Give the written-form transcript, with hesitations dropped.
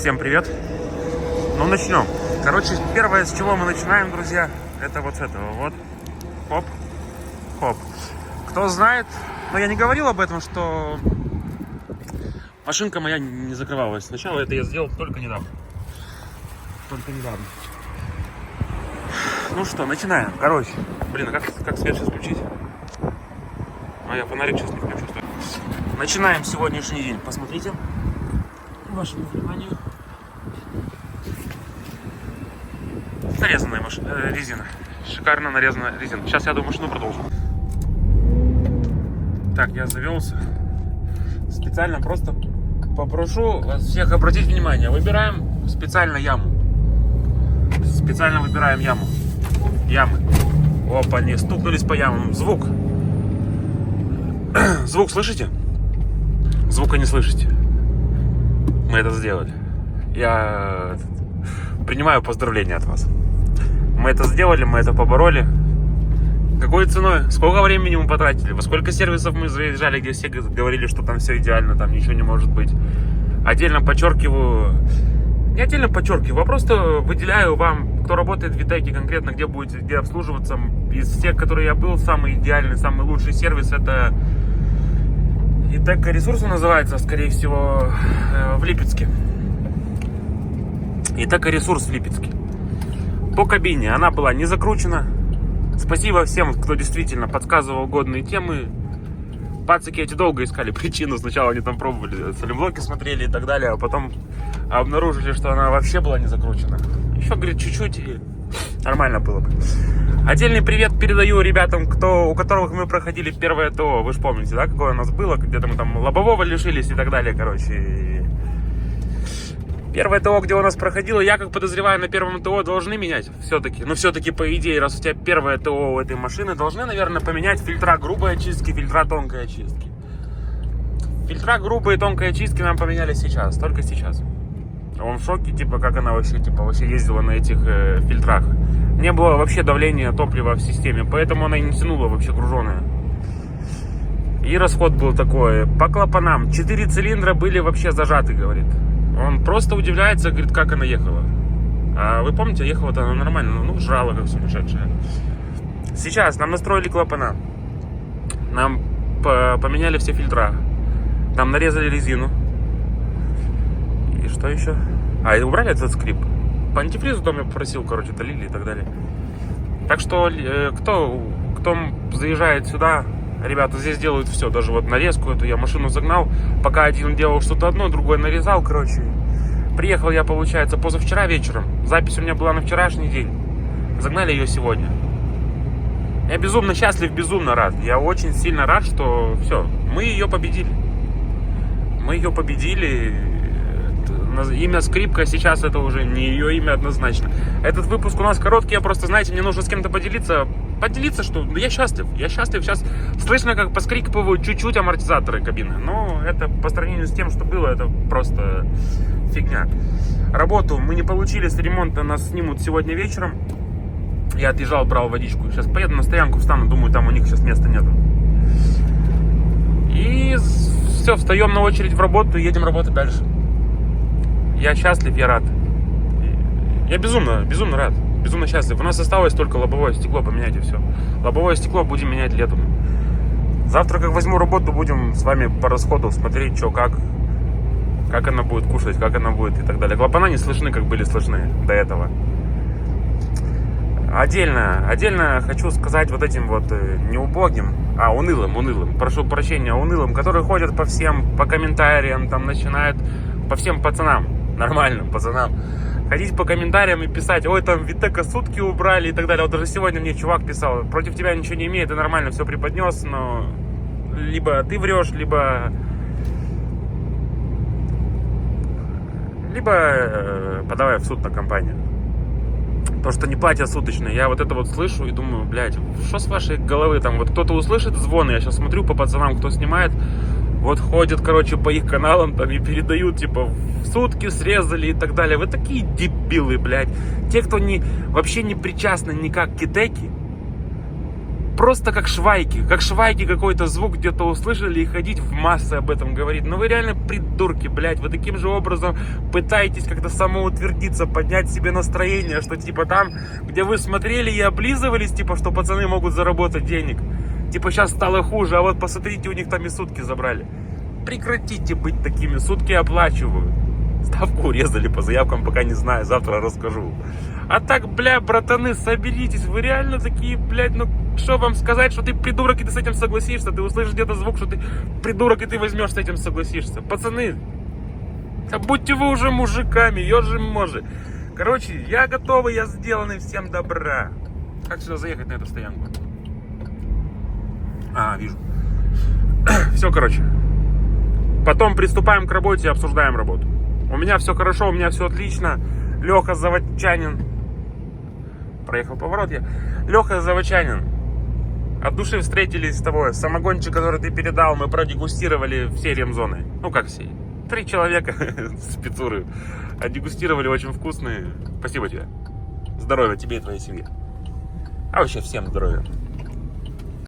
Всем привет. Ну, начнем. Короче, первое, с чего мы начинаем, друзья, это вот с этого. Вот. Хоп. Хоп. Кто знает, но я не говорил об этом, что машинка моя не закрывалась. Сначала это я сделал только недавно. Только недавно. Ну что, начинаем. Короче, блин, а как свет сейчас включить? А я фонарик сейчас не включу. Начинаем сегодняшний день. Посмотрите. Вашему вниманию. Нарезанная резина. Шикарно нарезанная резина. Сейчас я думаю, что продолжим. Так, я завелся. Специально просто попрошу вас всех обратить внимание. Выбираем специально яму. Специально выбираем яму. Ямы. Опа, они стукнулись по ямам. Звук. Звук слышите? Звука не слышите. Мы это сделали. Я принимаю поздравления от вас. Мы это сделали, мы это побороли. Какой ценой? Сколько времени мы потратили? Во сколько сервисов мы заезжали, где все говорили, что там все идеально, там ничего не может быть. Отдельно подчеркиваю, не отдельно подчеркиваю, а просто выделяю вам, кто работает в Витеке конкретно, где будете, где обслуживаться. Из всех, которые я был, самый идеальный, самый лучший сервис — это Витека Ресурсы называется, скорее всего, в Липецке. Витека Ресурс в Липецке. По кабине она была не закручена. Спасибо всем, кто действительно подсказывал годные темы. Пацики эти долго искали причину. Сначала они там пробовали, солимблоки смотрели и так далее, а потом обнаружили, что она вообще была не закручена. Еще, говорит, чуть-чуть, и нормально было бы. Отдельный привет передаю ребятам, у которых мы проходили первое ТО. Вы же помните, да, какое у нас было? Где-то мы там лобового лишились и так далее, короче. Первое ТО, где у нас проходило, я как подозреваю, на первом ТО должны менять все-таки. Ну, все-таки, по идее, раз у тебя первое ТО у этой машины, должны, наверное, поменять фильтра грубой очистки, фильтра тонкой очистки. Фильтра грубой и тонкой очистки нам поменяли сейчас, только сейчас. Он в шоке, типа, как она вообще ездила на этих фильтрах. Не было вообще давления топлива в системе, поэтому она и не тянула вообще груженая. И расход был такой. По клапанам 4 цилиндра были вообще зажаты, говорит. Он просто удивляется, говорит, как она ехала. А вы помните, ехала-то она нормально, ну, жрала как сумасшедшая. Сейчас нам настроили клапана. Нам поменяли все фильтра. Нам нарезали резину. И что еще? А, и убрали этот скрип. По антифризу там я попросил, короче, долили и так далее. Так что, кто заезжает сюда, ребята здесь делают все. Даже вот нарезку эту я машину загнал. Пока один делал что-то одно, другой нарезал, короче. Приехал я, получается, позавчера вечером. Запись у меня была на вчерашний день. Загнали ее сегодня. Я безумно счастлив, безумно рад. Я очень сильно рад, что все, мы ее победили. Мы ее победили. Имя Скрипка сейчас это уже не ее имя однозначно. Этот выпуск у нас короткий, я просто, знаете, мне нужно с кем-то поделиться. Поделиться, что я счастлив. Я счастлив. Сейчас слышно, как поскрипывают чуть-чуть амортизаторы кабины. Но это по сравнению с тем, что было, это просто фигня. Работу мы не получили с ремонта, нас снимут сегодня вечером. Я отъезжал, брал водичку. Сейчас поеду на стоянку, встану, думаю, там у них сейчас места нету. И все, встаем на очередь в работу и едем работать дальше. Я счастлив, я рад. Я безумно рад. Безумно счастлив. У нас осталось только лобовое стекло поменять, и все. Лобовое стекло будем менять летом. Завтра, как возьму работу, будем с вами по расходу смотреть, что как она будет кушать, как она будет и так далее. Клапана не слышны, как были слышны до этого. Отдельно хочу сказать вот этим вот не убогим, а унылым. Прошу прощения, унылым, которые ходят по всем, по комментариям, там начинают, по всем пацанам, нормальным пацанам, ходить по комментариям и писать: ой, там Витека сутки убрали и так далее. Вот даже сегодня мне чувак писал: против тебя ничего не имеет, ты нормально все преподнес, но либо ты врешь, либо подавай в суд на компанию. Потому что не платят суточные. Я вот это вот слышу и думаю, блядь, что с вашей головы там? Вот кто-то услышит звоны, я сейчас смотрю по пацанам, кто снимает, вот ходят, короче, по их каналам там и передают, типа, в сутки срезали и так далее. Вы такие дебилы, блядь. Те, кто вообще не причастны никак к Витеке, просто как швайки какой-то звук где-то услышали и ходить в массы об этом говорить. Но вы реально придурки, блядь, вы таким же образом пытаетесь как-то самоутвердиться, поднять себе настроение, что типа там, где вы смотрели и облизывались, типа, что пацаны могут заработать денег. Типа сейчас стало хуже, а вот посмотрите, у них там и сутки забрали. Прекратите быть такими, сутки оплачивают. Ставку урезали по заявкам, пока не знаю, завтра расскажу. А так, бля, братаны, соберитесь, вы реально такие, блядь, ну что вам сказать, что ты придурок и ты с этим согласишься, ты услышишь где-то звук, что ты придурок и ты возьмешь с этим согласишься. Пацаны, да будьте вы уже мужиками, ёжи може. Короче, я готовый, я сделанный, всем добра. Как сюда заехать на эту стоянку? А, вижу. Все, короче. Потом приступаем к работе и обсуждаем работу. У меня все хорошо, у меня все отлично. Леха Заводчанин. Проехал поворот я. Леха Заводчанин. От души встретились с тобой. Самогончик, который ты передал, мы продегустировали все ремзоны. Ну как все? 3 человека спецуры. А дегустировали очень вкусные. Спасибо тебе. Здоровья тебе и твоей семье. А вообще всем здоровья.